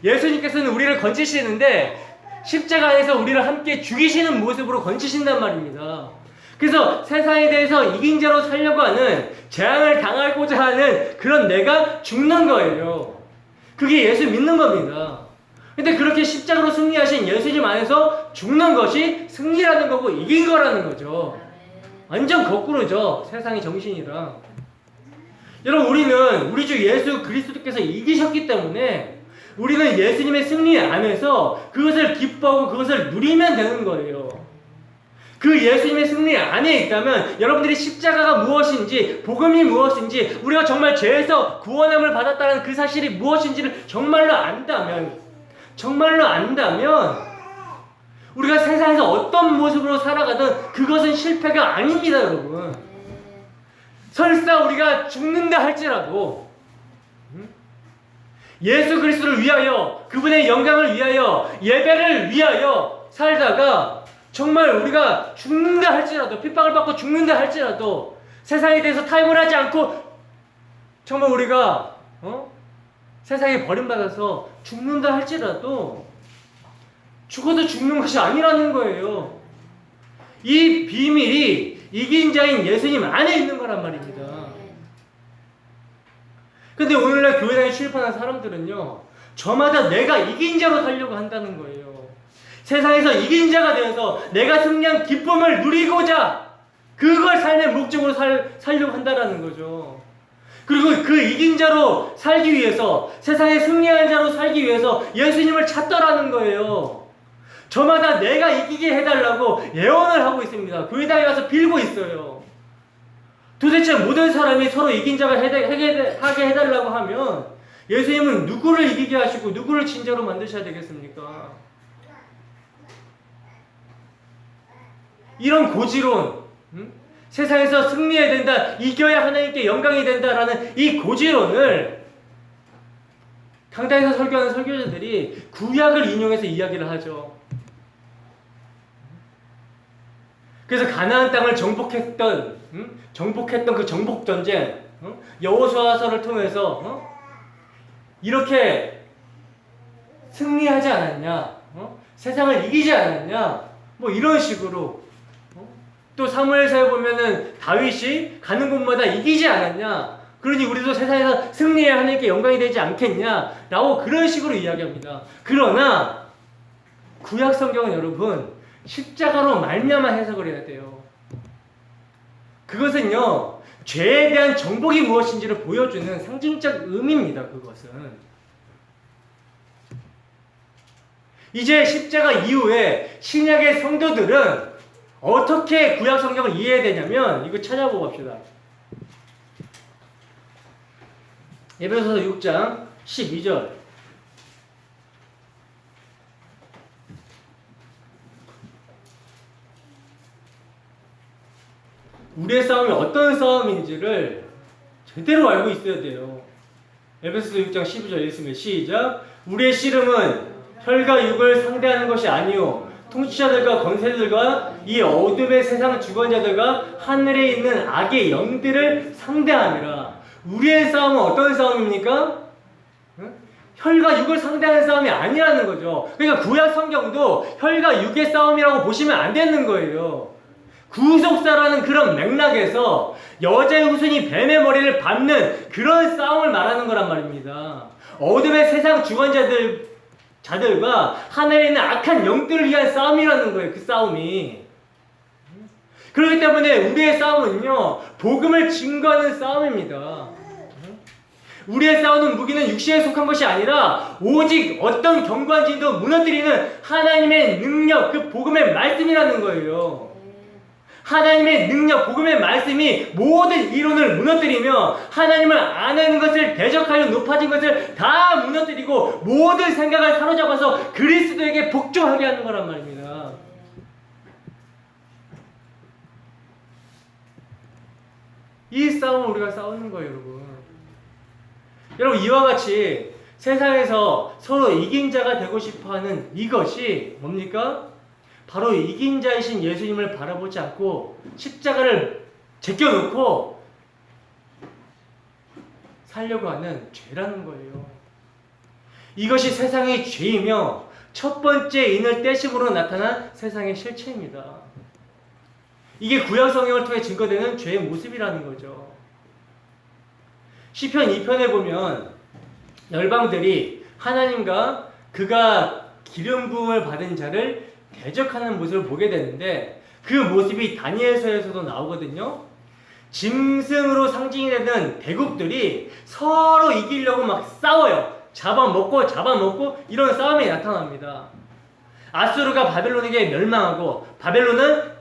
예수님께서는 우리를 건지시는데 십자가 안에서 우리를 함께 죽이시는 모습으로 건지신단 말입니다. 그래서 세상에 대해서 이긴 자로 살려고 하는, 재앙을 당하고자 하는 그런 내가 죽는 거예요. 그게 예수 믿는 겁니다. 근데 그렇게 십자가로 승리하신 예수님 안에서 죽는 것이 승리라는 거고 이긴 거라는 거죠. 완전 거꾸로죠. 세상의 정신이랑. 여러분, 우리는 우리 주 예수 그리스도께서 이기셨기 때문에 우리는 예수님의 승리 안에서 그것을 기뻐하고 그것을 누리면 되는 거예요. 그 예수님의 승리 안에 있다면 여러분들이 십자가가 무엇인지, 복음이 무엇인지, 우리가 정말 죄에서 구원함을 받았다는 그 사실이 무엇인지를 정말로 안다면 우리가 세상에서 어떤 모습으로 살아가든 그것은 실패가 아닙니다, 여러분. 설사 우리가 죽는다 할지라도 예수 그리스도를 위하여, 그분의 영광을 위하여, 예배를 위하여 살다가 정말 우리가 죽는다 할지라도, 핍박을 받고 죽는다 할지라도, 세상에 대해서 타협을 하지 않고 정말 우리가 세상에 버림받아서 죽는다 할지라도 죽어도 죽는 것이 아니라는 거예요. 이 비밀이 이긴 자인 예수님 안에 있는 거란 말입니다. 근데 오늘날 교회당에 출입하는 사람들은요, 저마다 내가 이긴 자로 살려고 한다는 거예요. 세상에서 이긴 자가 되어서 내가 승리한 기쁨을 누리고자 그걸 삶의 목적으로 살려고 한다는 거죠. 그리고 그 이긴 자로 살기 위해서, 세상에 승리한 자로 살기 위해서 예수님을 찾더라는 거예요. 저마다 내가 이기게 해달라고 예언을 하고 있습니다. 교회당에 와서 빌고 있어요. 도대체 모든 사람이 서로 이긴 자가 하게 해달라고 하면 예수님은 누구를 이기게 하시고 누구를 진자로 만드셔야 되겠습니까? 이런 고지론, 세상에서 승리해야 된다, 이겨야 하나님께 영광이 된다라는 이 고지론을 강단에서 설교하는 설교자들이 구약을 인용해서 이야기를 하죠. 그래서 가나안 땅을 정복했던 그 정복전쟁, 여호수아서를 통해서 이렇게 승리하지 않았냐, 세상을 이기지 않았냐, 뭐 이런 식으로. 또 사무엘서에 보면은 다윗이 가는 곳마다 이기지 않았냐, 그러니 우리도 세상에서 승리해야 하나님께 영광이 되지 않겠냐라고 그런 식으로 이야기합니다. 그러나 구약 성경은 여러분 십자가로 말미암아 해석을 해야 돼요. 그것은요, 죄에 대한 정복이 무엇인지를 보여주는 상징적 의미입니다. 그것은 이제 십자가 이후에 신약의 성도들은 어떻게 구약 성경을 이해해야 되냐면, 이거 찾아보고 갑시다. 에베소서 6장 12절. 우리의 싸움이 어떤 싸움인지를 제대로 알고 있어야 돼요. 에베소서 6장 12절 읽습니다. 시작. 우리의 씨름은 혈과 육을 상대하는 것이 아니요 통치자들과 권세들과 이 어둠의 세상 주권자들과 하늘에 있는 악의 영들을 상대함이라. 우리의 싸움은 어떤 싸움입니까? 혈과 육을 상대하는 싸움이 아니라는 거죠. 그러니까 구약 성경도 혈과 육의 싸움이라고 보시면 안 되는 거예요. 구속사라는 그런 맥락에서 여자의 후손이 뱀의 머리를 밟는 그런 싸움을 말하는 거란 말입니다. 어둠의 세상 자들과 하늘에 있는 악한 영들을 위한 싸움이라는 거예요. 그 싸움이. 그렇기 때문에 우리의 싸움은요, 복음을 증거하는 싸움입니다. 우리의 싸우는 무기는 육신에 속한 것이 아니라 오직 어떤 견고한 진도 무너뜨리는 하나님의 능력, 그 복음의 말씀이라는 거예요. 하나님의 능력, 복음의 말씀이 모든 이론을 무너뜨리며 하나님을 아는 것을 대적하여 높아진 것을 다 무너뜨리고 모든 생각을 사로잡아서 그리스도에게 복종하게 하는 거란 말입니다. 이 싸움을 우리가 싸우는 거예요, 여러분. 여러분, 이와 같이 세상에서 서로 이긴 자가 되고 싶어하는 이것이 뭡니까? 바로 이긴 자이신 예수님을 바라보지 않고 십자가를 제껴놓고 살려고 하는 죄라는 거예요. 이것이 세상의 죄이며 첫 번째 인을 떼심으로 나타난 세상의 실체입니다. 이게 구약 성경을 통해 증거되는 죄의 모습이라는 거죠. 시편 2편에 보면 열방들이 하나님과 그가 기름 부음을 받은 자를 대적하는 모습을 보게 되는데 그 모습이 다니엘서에서도 나오거든요. 짐승으로 상징이 되는 대국들이 서로 이기려고 막 싸워요. 잡아먹고 이런 싸움이 나타납니다. 아수르가 바벨론에게 멸망하고 바벨론은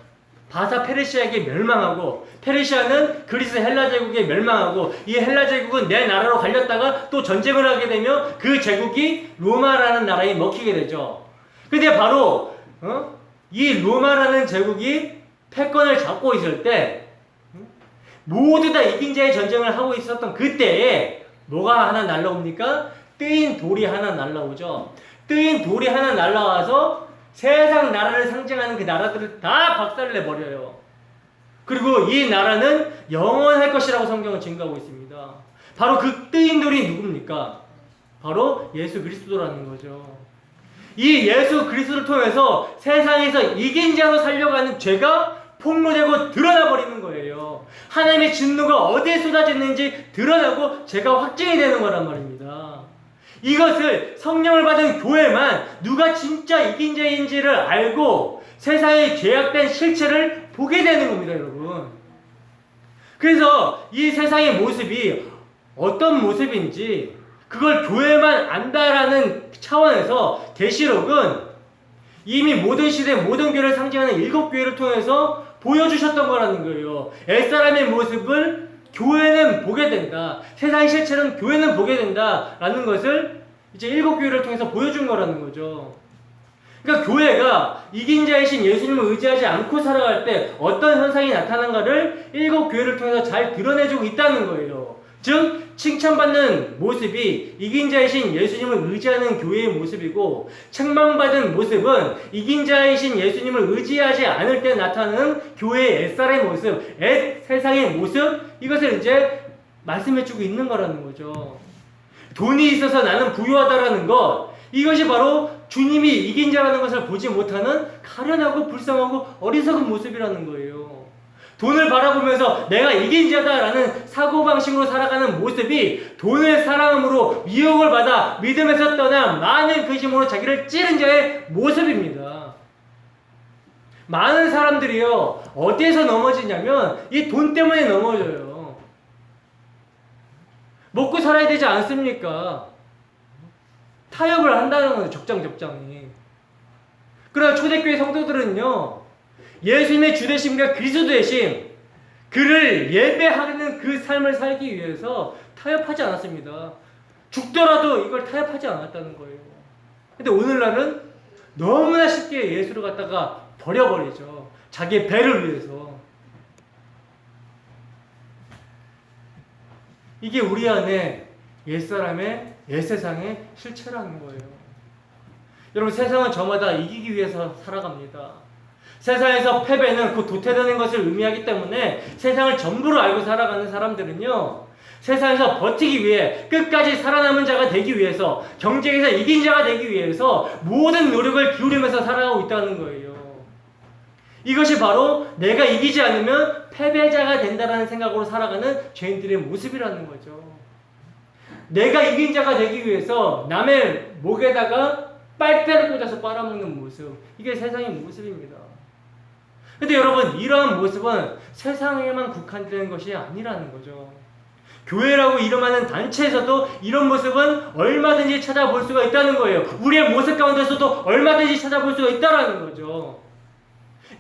바사 페르시아에게 멸망하고 페르시아는 그리스 헬라 제국에 멸망하고 이 헬라 제국은 내 나라로 갈렸다가 또 전쟁을 하게 되며 그 제국이 로마라는 나라에 먹히게 되죠. 근데 바로 이 로마라는 제국이 패권을 잡고 있을 때 모두 다 이긴 자의 전쟁을 하고 있었던 그때에 뭐가 하나 날라옵니까? 뜨인 돌이 하나 날라오죠. 뜨인 돌이 하나 날라와서 세상 나라를 상징하는 그 나라들을 다 박살내버려요. 그리고 이 나라는 영원할 것이라고 성경은 증거하고 있습니다. 바로 그 뜨인 돌이 누굽니까? 바로 예수 그리스도라는 거죠. 이 예수 그리스도를 통해서 세상에서 이긴 자로 살려고 하는 죄가 폭로되고 드러나 버리는 거예요. 하나님의 진노가 어디에 쏟아졌는지 드러나고 죄가 확증이 되는 거란 말입니다. 이것을 성령을 받은 교회만 누가 진짜 이긴 자인지를 알고 세상의 죄악된 실체를 보게 되는 겁니다, 여러분. 그래서 이 세상의 모습이 어떤 모습인지 그걸 교회만 안다라는 차원에서 계시록은 이미 모든 시대 모든 교회를 상징하는 7교회를 통해서 보여주셨던 거라는 거예요. 옛사람의 모습을 교회는 보게 된다. 세상의 실체는 교회는 보게 된다라는 것을 이제 7교회를 통해서 보여준 거라는 거죠. 그러니까 교회가 이긴 자이신 예수님을 의지하지 않고 살아갈 때 어떤 현상이 나타난가를 7교회를 통해서 잘 드러내주고 있다는 거예요. 즉 칭찬받는 모습이 이긴 자이신 예수님을 의지하는 교회의 모습이고 책망받은 모습은 이긴 자이신 예수님을 의지하지 않을 때 나타나는 교회의 옛사람의 모습, 옛 세상의 모습, 이것을 이제 말씀해주고 있는 거라는 거죠. 돈이 있어서 나는 부유하다라는 것, 이것이 바로 주님이 이긴 자라는 것을 보지 못하는 가련하고 불쌍하고 어리석은 모습이라는 거예요. 돈을 바라보면서 내가 이긴 자다라는 사고방식으로 살아가는 모습이 돈을 사랑함으로 미혹을 받아 믿음에서 떠나 많은 근심으로 자기를 찌른 자의 모습입니다. 많은 사람들이요, 어디에서 넘어지냐면 이 돈 때문에 넘어져요. 먹고 살아야 되지 않습니까? 타협을 한다는 거죠, 적당히. 그러나 초대교회 성도들은요, 예수님의 주되심과 그리스도 되심, 그를 예배하는 그 삶을 살기 위해서 타협하지 않았습니다. 죽더라도 이걸 타협하지 않았다는 거예요. 근데 오늘날은 너무나 쉽게 예수를 갖다가 버려버리죠. 자기의 배를 위해서. 이게 우리 안에 옛사람의 옛세상의 실체라는 거예요. 여러분, 세상은 저마다 이기기 위해서 살아갑니다. 세상에서 패배는 곧 도태되는 것을 의미하기 때문에 세상을 전부로 알고 살아가는 사람들은요, 세상에서 버티기 위해 끝까지 살아남은 자가 되기 위해서, 경쟁에서 이긴 자가 되기 위해서 모든 노력을 기울이면서 살아가고 있다는 거예요. 이것이 바로 내가 이기지 않으면 패배자가 된다는 생각으로 살아가는 죄인들의 모습이라는 거죠. 내가 이긴 자가 되기 위해서 남의 목에다가 빨대를 꽂아서 빨아먹는 모습, 이게 세상의 모습입니다. 근데 여러분, 이러한 모습은 세상에만 국한되는 것이 아니라는 거죠. 교회라고 이름하는 단체에서도 이런 모습은 얼마든지 찾아볼 수가 있다는 거예요. 우리의 모습 가운데서도 얼마든지 찾아볼 수가 있다는 거죠.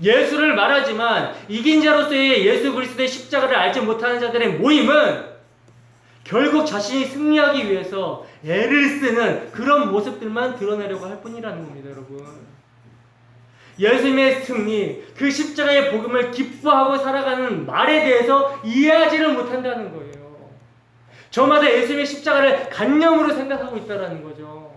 예수를 말하지만 이긴 자로서의 예수 그리스도의 십자가를 알지 못하는 자들의 모임은 결국 자신이 승리하기 위해서 애를 쓰는 그런 모습들만 드러내려고 할 뿐이라는 겁니다, 여러분. 예수님의 승리, 그 십자가의 복음을 기뻐하고 살아가는 말에 대해서 이해하지를 못한다는 거예요. 저마다 예수님의 십자가를 간념으로 생각하고 있다라는 거죠.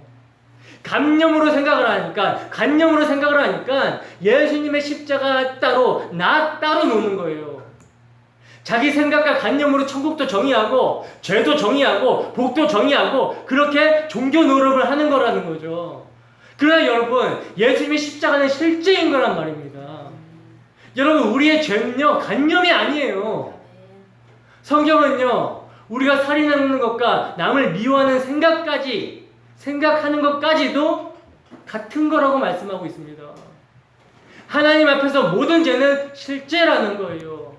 간념으로 생각을 하니까 예수님의 십자가 따로, 나 따로 노는 거예요. 자기 생각과 간념으로 천국도 정의하고, 죄도 정의하고, 복도 정의하고, 그렇게 종교 노릇을 하는 거라는 거죠. 그러나 여러분, 예수님의 십자가는 실제인 거란 말입니다. 여러분, 우리의 죄는요, 간념이 아니에요. 성경은요, 우리가 살인하는 것과 남을 미워하는 생각하는 것까지도 같은 거라고 말씀하고 있습니다. 하나님 앞에서 모든 죄는 실제라는 거예요.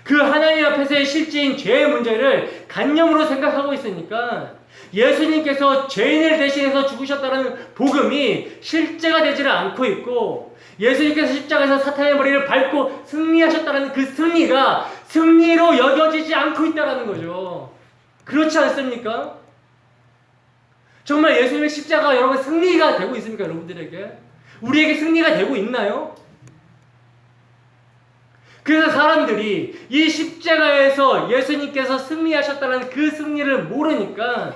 그 하나님 앞에서의 실제인 죄의 문제를 간념으로 생각하고 있으니까 예수님께서 죄인을 대신해서 죽으셨다는 복음이 실제가 되지를 않고 있고, 예수님께서 십자가에서 사탄의 머리를 밟고 승리하셨다는 그 승리가 승리로 여겨지지 않고 있다는 거죠. 그렇지 않습니까? 정말 예수님의 십자가가 여러분 승리가 되고 있습니까? 여러분들에게? 우리에게 승리가 되고 있나요? 그래서 사람들이 이 십자가에서 예수님께서 승리하셨다는 그 승리를 모르니까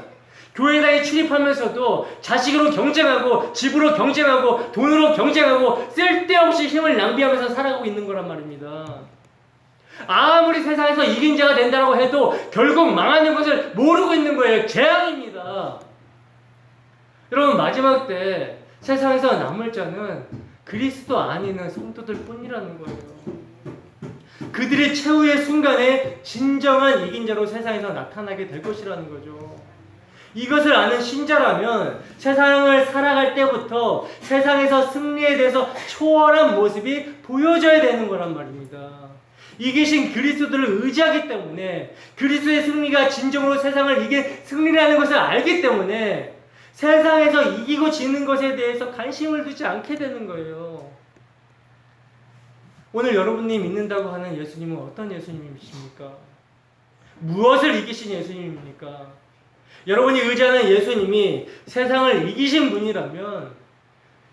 교회당에 출입하면서도 자식으로 경쟁하고, 집으로 경쟁하고, 돈으로 경쟁하고, 쓸데없이 힘을 낭비하면서 살아가고 있는 거란 말입니다. 아무리 세상에서 이긴 자가 된다고 해도 결국 망하는 것을 모르고 있는 거예요. 재앙입니다. 여러분, 마지막 때 세상에서 남을 자는 그리스도 아니는 성도들 뿐이라는 거예요. 그들이 최후의 순간에 진정한 이긴 자로 세상에서 나타나게 될 것이라는 거죠. 이것을 아는 신자라면 세상을 살아갈 때부터 세상에서 승리에 대해서 초월한 모습이 보여져야 되는 거란 말입니다. 이기신 그리스도를 의지하기 때문에, 그리스도의 승리가 진정으로 세상을 이긴 승리라는 것을 알기 때문에 세상에서 이기고 지는 것에 대해서 관심을 두지 않게 되는 거예요. 오늘 여러분이 믿는다고 하는 예수님은 어떤 예수님이십니까? 무엇을 이기신 예수님입니까? 여러분이 의지하는 예수님이 세상을 이기신 분이라면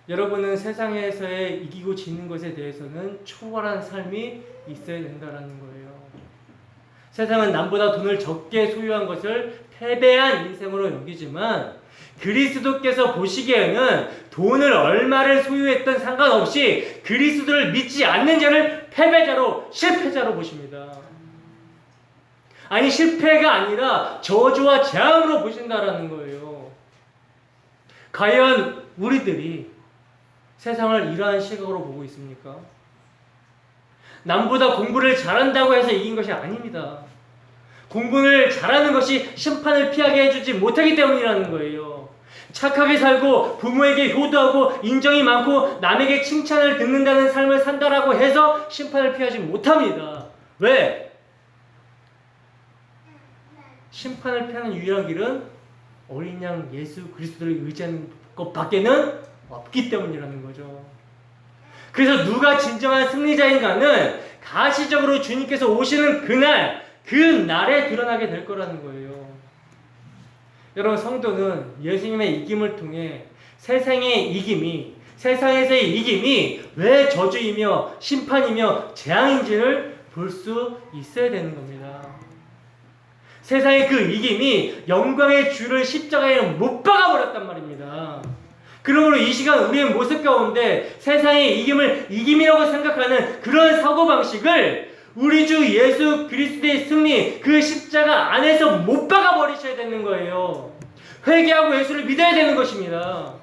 여러분은 세상에서의 이기고 지는 것에 대해서는 초월한 삶이 있어야 된다는 거예요. 세상은 남보다 돈을 적게 소유한 것을 패배한 인생으로 여기지만 그리스도께서 보시기에는 돈을 얼마를 소유했든 상관없이 그리스도를 믿지 않는 자를 패배자로, 실패자로 보십니다. 아니, 실패가 아니라 저주와 재앙으로 보신다라는 거예요. 과연 우리들이 세상을 이러한 시각으로 보고 있습니까? 남보다 공부를 잘한다고 해서 이긴 것이 아닙니다. 공부를 잘하는 것이 심판을 피하게 해주지 못하기 때문이라는 거예요. 착하게 살고 부모에게 효도하고 인정이 많고 남에게 칭찬을 듣는다는 삶을 산다라고 해서 심판을 피하지 못합니다. 왜? 심판을 피하는 유일한 길은 어린 양 예수 그리스도를 의지하는 것밖에는 없기 때문이라는 거죠. 그래서 누가 진정한 승리자인가는 가시적으로 주님께서 오시는 그 날에 드러나게 될 거라는 거예요. 여러분, 성도는 예수님의 이김을 통해 세상에서의 이김이 왜 저주이며 심판이며 재앙인지를 볼 수 있어야 되는 겁니다. 세상의 그 이김이 영광의 주를 십자가에 못 박아버렸단 말입니다. 그러므로 이 시간 우리의 모습 가운데 세상의 이김을 이김이라고 생각하는 그런 사고방식을 우리 주 예수 그리스도의 승리, 그 십자가 안에서 못 박아버리셔야 되는 거예요. 회개하고 예수를 믿어야 되는 것입니다.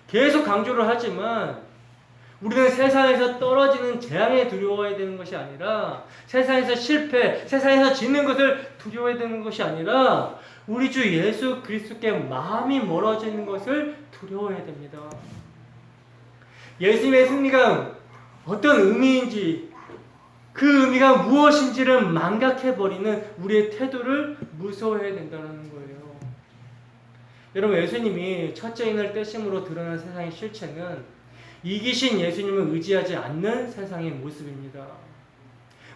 계속 강조를 하지만 우리는 세상에서 떨어지는 재앙에 두려워해야 되는 것이 아니라, 세상에서 실패, 세상에서 지는 것을 두려워해야 되는 것이 아니라 우리 주 예수 그리스도께 마음이 멀어지는 것을 두려워해야 됩니다. 예수님의 승리가 어떤 의미인지, 그 의미가 무엇인지를 망각해버리는 우리의 태도를 무서워해야 된다는 거예요. 여러분, 예수님이 첫째인을 떼심으로 드러난 세상의 실체는 이기신 예수님을 의지하지 않는 세상의 모습입니다.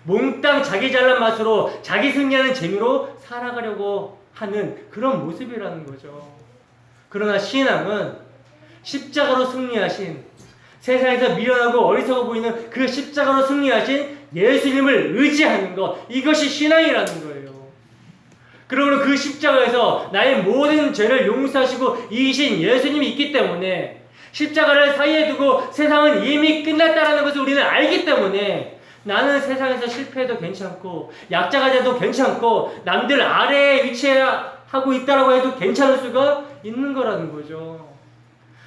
몽땅 자기 잘난 맛으로 자기 승리하는 재미로 살아가려고 하는 그런 모습이라는 거죠. 그러나 신앙은 십자가로 승리하신, 세상에서 미련하고 어리석어 보이는 그 십자가로 승리하신 예수님을 의지하는 것, 이것이 신앙이라는 거예요. 그러므로 그 십자가에서 나의 모든 죄를 용서하시고 이기신 예수님이 있기 때문에 십자가를 사이에 두고 세상은 이미 끝났다라는 것을 우리는 알기 때문에 나는 세상에서 실패해도 괜찮고 약자가 돼도 괜찮고 남들 아래에 위치하고 있다라고 해도 괜찮을 수가 있는 거라는 거죠.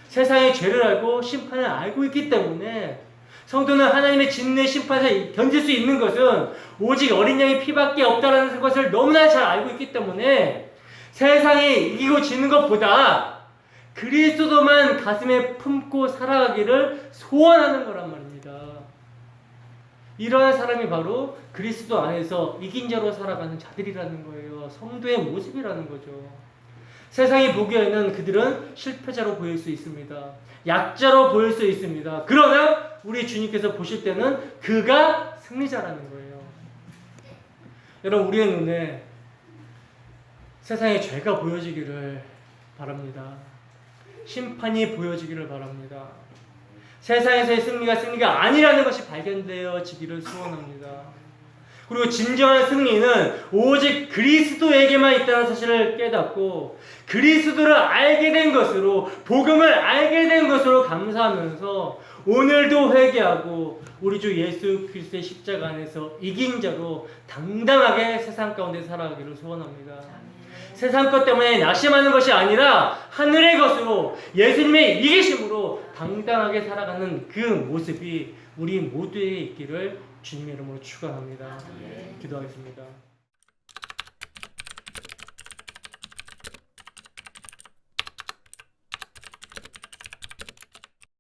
세상의 죄를 알고 심판을 알고 있기 때문에 성도는 하나님의 진노의 심판을 견딜 수 있는 것은 오직 어린 양의 피밖에 없다라는 것을 너무나 잘 알고 있기 때문에 세상이 이기고 지는 것보다 그리스도만 가슴에 품고 살아가기를 소원하는 거란 말입니다. 이러한 사람이 바로 그리스도 안에서 이긴 자로 살아가는 자들이라는 거예요. 성도의 모습이라는 거죠. 세상이 보기에는 그들은 실패자로 보일 수 있습니다. 약자로 보일 수 있습니다. 그러나 우리 주님께서 보실 때는 그가 승리자라는 거예요. 여러분, 우리의 눈에 세상의 죄가 보여지기를 바랍니다. 심판이 보여지기를 바랍니다. 세상에서의 승리가 아니라는 것이 발견되어지기를 소원합니다. 그리고 진정한 승리는 오직 그리스도에게만 있다는 사실을 깨닫고 그리스도를 알게 된 것으로, 복음을 알게 된 것으로 감사하면서 오늘도 회개하고 우리 주 예수 그리스도의 십자가 안에서 이긴 자로 당당하게 세상 가운데 살아가기를 소원합니다. 세상 것 때문에 낙심하는 것이 아니라 하늘의 것으로 예수님의 이기심으로 당당하게 살아가는 그 모습이 우리 모두에게 있기를 주님의 이름으로 축원합니다. 기도하겠습니다.